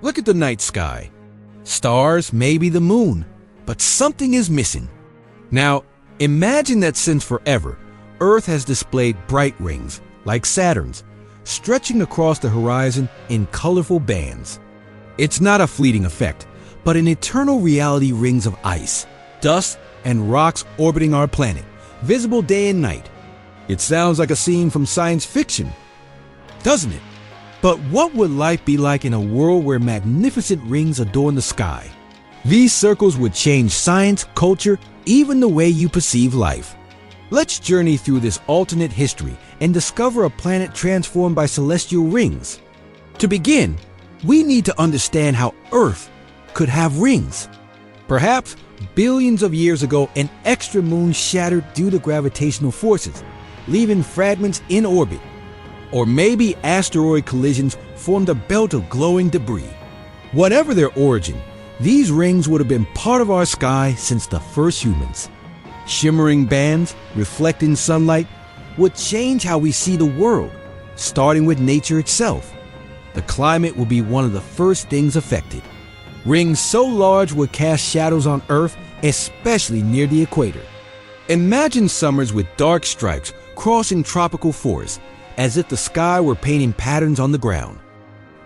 Look at the night sky. Stars, maybe the moon, but something is missing. Now, imagine that since forever, Earth has displayed bright rings, like Saturn's, stretching across the horizon in colorful bands. It's not a fleeting effect, but an eternal reality, rings of ice, dust, and rocks orbiting our planet, visible day and night. It sounds like a scene from science fiction, doesn't it? But what would life be like in a world where magnificent rings adorn the sky? These circles would change science, culture, even the way you perceive life. Let's journey through this alternate history and discover a planet transformed by celestial rings. To begin, we need to understand how Earth could have rings. Perhaps billions of years ago, an extra moon shattered due to gravitational forces, leaving fragments in orbit. Or maybe asteroid collisions formed a belt of glowing debris. Whatever their origin, these rings would have been part of our sky since the first humans. Shimmering bands, reflecting sunlight, would change how we see the world, starting with nature itself. The climate would be one of the first things affected. Rings so large would cast shadows on Earth, especially near the equator. Imagine summers with dark stripes crossing tropical forests, as if the sky were painting patterns on the ground.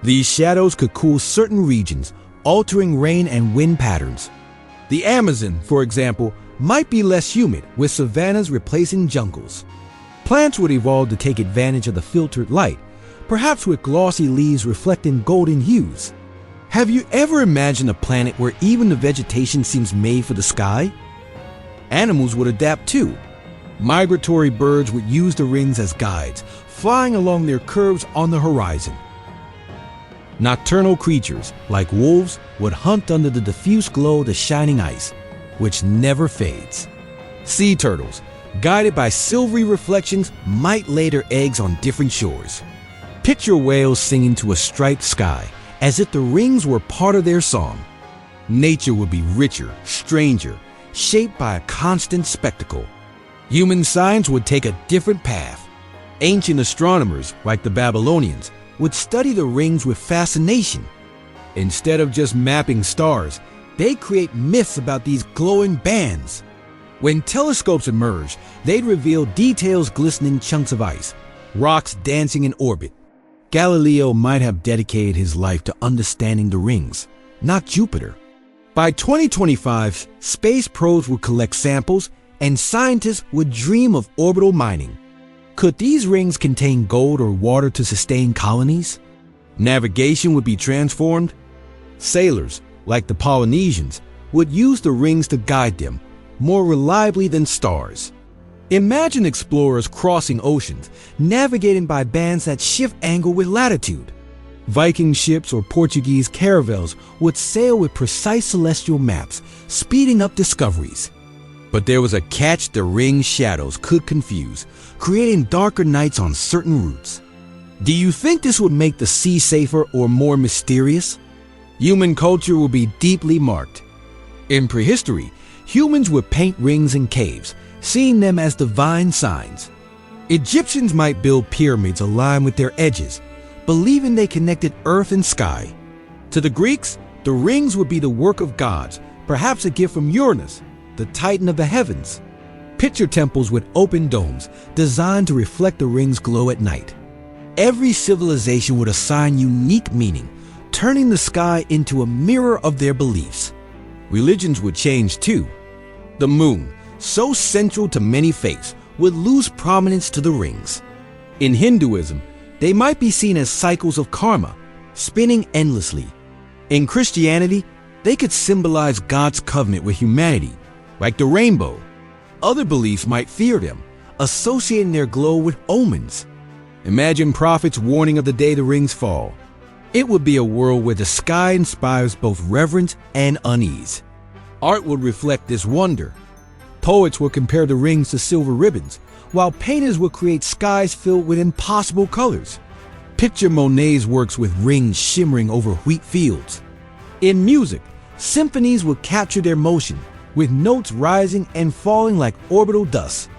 These shadows could cool certain regions, altering rain and wind patterns. The Amazon, for example, might be less humid, with savannas replacing jungles. Plants would evolve to take advantage of the filtered light, perhaps with glossy leaves reflecting golden hues. Have you ever imagined a planet where even the vegetation seems made for the sky? Animals would adapt too. Migratory birds would use the rings as guides, flying along their curves on the horizon. Nocturnal creatures, like wolves, would hunt under the diffuse glow of the shining ice, which never fades. Sea turtles, guided by silvery reflections, might lay their eggs on different shores. Picture whales singing to a striped sky, as if the rings were part of their song. Nature would be richer, stranger, shaped by a constant spectacle. Human science would take a different path. Ancient astronomers, like the Babylonians, would study the rings with fascination. Instead of just mapping stars, they'd create myths about these glowing bands. When telescopes emerged, they'd reveal details, glistening chunks of ice, rocks dancing in orbit. Galileo might have dedicated his life to understanding the rings, not Jupiter. By 2025, space probes would collect samples, and scientists would dream of orbital mining. Could these rings contain gold or water to sustain colonies? Navigation would be transformed. Sailors, like the Polynesians, would use the rings to guide them more reliably than stars. Imagine explorers crossing oceans, navigating by bands that shift angle with latitude. Viking ships or Portuguese caravels would sail with precise celestial maps, speeding up discoveries. But there was a catch: the ring's shadows could confuse, creating darker nights on certain routes. Do you think this would make the sea safer or more mysterious? Human culture will be deeply marked. In prehistory, humans would paint rings in caves, seeing them as divine signs. Egyptians might build pyramids aligned with their edges, believing they connected earth and sky. To the Greeks, the rings would be the work of gods, perhaps a gift from Uranus, the titan of the heavens. Picture temples with open domes, designed to reflect the ring's glow at night. Every civilization would assign unique meaning, turning the sky into a mirror of their beliefs. Religions would change too. The moon, so central to many faiths, would lose prominence to the rings. In Hinduism, they might be seen as cycles of karma, spinning endlessly. In Christianity, they could symbolize God's covenant with humanity, like the rainbow. Other beliefs might fear them, associating their glow with omens. Imagine prophets warning of the day the rings fall. It would be a world where the sky inspires both reverence and unease. Art would reflect this wonder. Poets would compare the rings to silver ribbons, while painters would create skies filled with impossible colors. Picture Monet's works with rings shimmering over wheat fields. In music, symphonies would capture their motion, with notes rising and falling like orbital dust.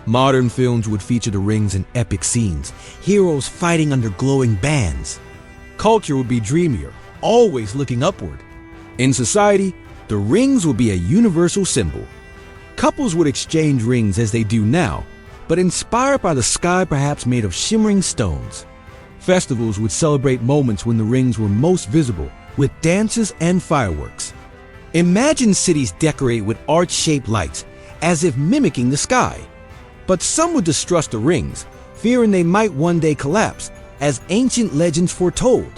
Modern films would feature the rings in epic scenes, heroes fighting under glowing bands. Culture would be dreamier, always looking upward. In society, the rings would be a universal symbol. Couples would exchange rings as they do now, but inspired by the sky perhaps made of shimmering stones. Festivals would celebrate moments when the rings were most visible, with dances and fireworks. Imagine cities decorate with arch-shaped lights, as if mimicking the sky. But some would distrust the rings, fearing they might one day collapse, as ancient legends foretold.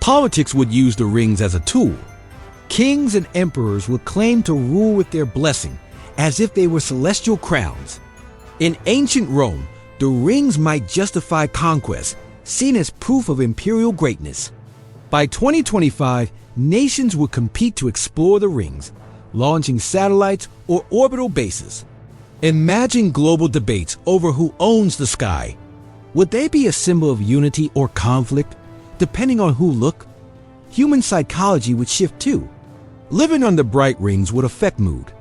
Politics would use the rings as a tool. Kings and emperors would claim to rule with their blessing, as if they were celestial crowns. In ancient Rome, the rings might justify conquest, seen as proof of imperial greatness. By 2025, nations would compete to explore the rings, launching satellites or orbital bases. Imagine global debates over who owns the sky. Would they be a symbol of unity or conflict, depending on who look? Human psychology would shift too. Living under bright rings would affect mood.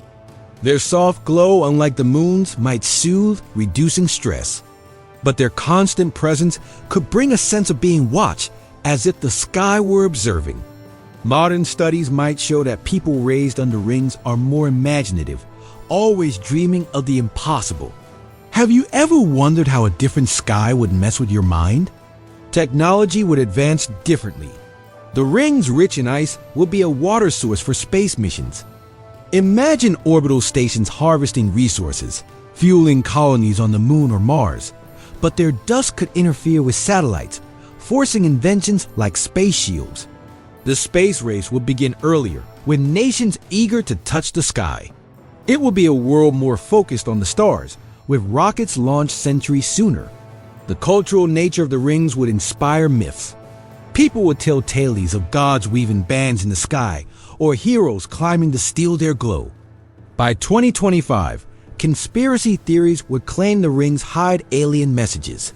Their soft glow, unlike the moon's, might soothe, reducing stress. But their constant presence could bring a sense of being watched, as if the sky were observing. Modern studies might show that people raised under rings are more imaginative, always dreaming of the impossible. Have you ever wondered how a different sky would mess with your mind? Technology would advance differently. The rings, rich in ice, would be a water source for space missions. Imagine orbital stations harvesting resources, fueling colonies on the moon or Mars. But their dust could interfere with satellites, forcing inventions like space shields. The space race would begin earlier, with nations eager to touch the sky. It would be a world more focused on the stars, with rockets launched centuries sooner. The cultural nature of the rings would inspire myths. People would tell tales of gods weaving bands in the sky, or heroes climbing to steal their glow. By 2025, conspiracy theories would claim the rings hide alien messages.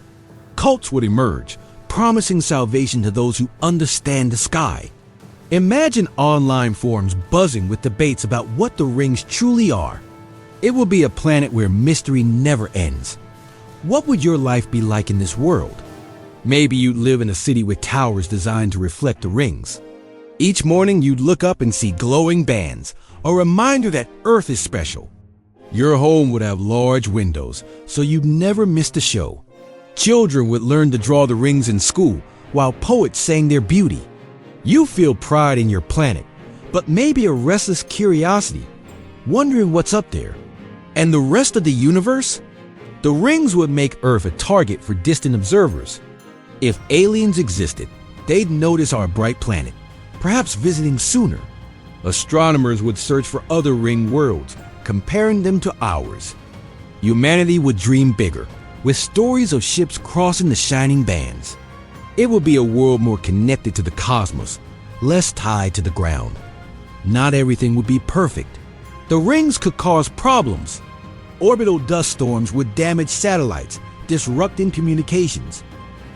Cults would emerge, promising salvation to those who understand the sky. Imagine online forums buzzing with debates about what the rings truly are. It will be a planet where mystery never ends. What would your life be like in this world? Maybe you'd live in a city with towers designed to reflect the rings. Each morning you'd look up and see glowing bands, a reminder that Earth is special. Your home would have large windows, so you'd never miss the show. Children would learn to draw the rings in school, while poets sang their beauty. You feel pride in your planet, but maybe a restless curiosity, wondering what's up there. And the rest of the universe? The rings would make Earth a target for distant observers. If aliens existed, they'd notice our bright planet, perhaps visiting sooner. Astronomers would search for other ring worlds, comparing them to ours. Humanity would dream bigger, with stories of ships crossing the shining bands. It would be a world more connected to the cosmos, less tied to the ground. Not everything would be perfect. The rings could cause problems. Orbital dust storms would damage satellites, disrupting communications.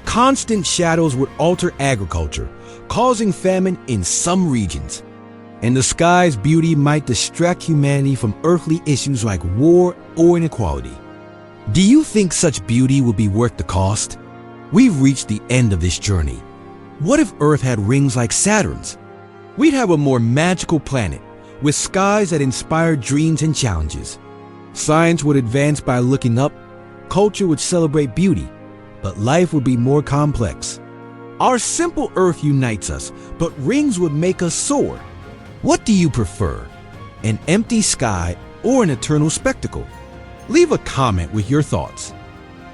Constant shadows would alter agriculture, causing famine in some regions. And the sky's beauty might distract humanity from earthly issues like war or inequality. Do you think such beauty would be worth the cost? We've reached the end of this journey. What if Earth had rings like Saturn's? We'd have a more magical planet, with skies that inspire dreams and challenges. Science would advance by looking up, culture would celebrate beauty, but life would be more complex. Our simple Earth unites us, but rings would make us soar. What do you prefer, an empty sky or an eternal spectacle? Leave a comment with your thoughts.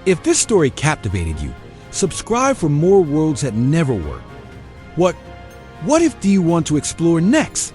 If this story captivated you, subscribe for more worlds that never were. What if do you want to explore next?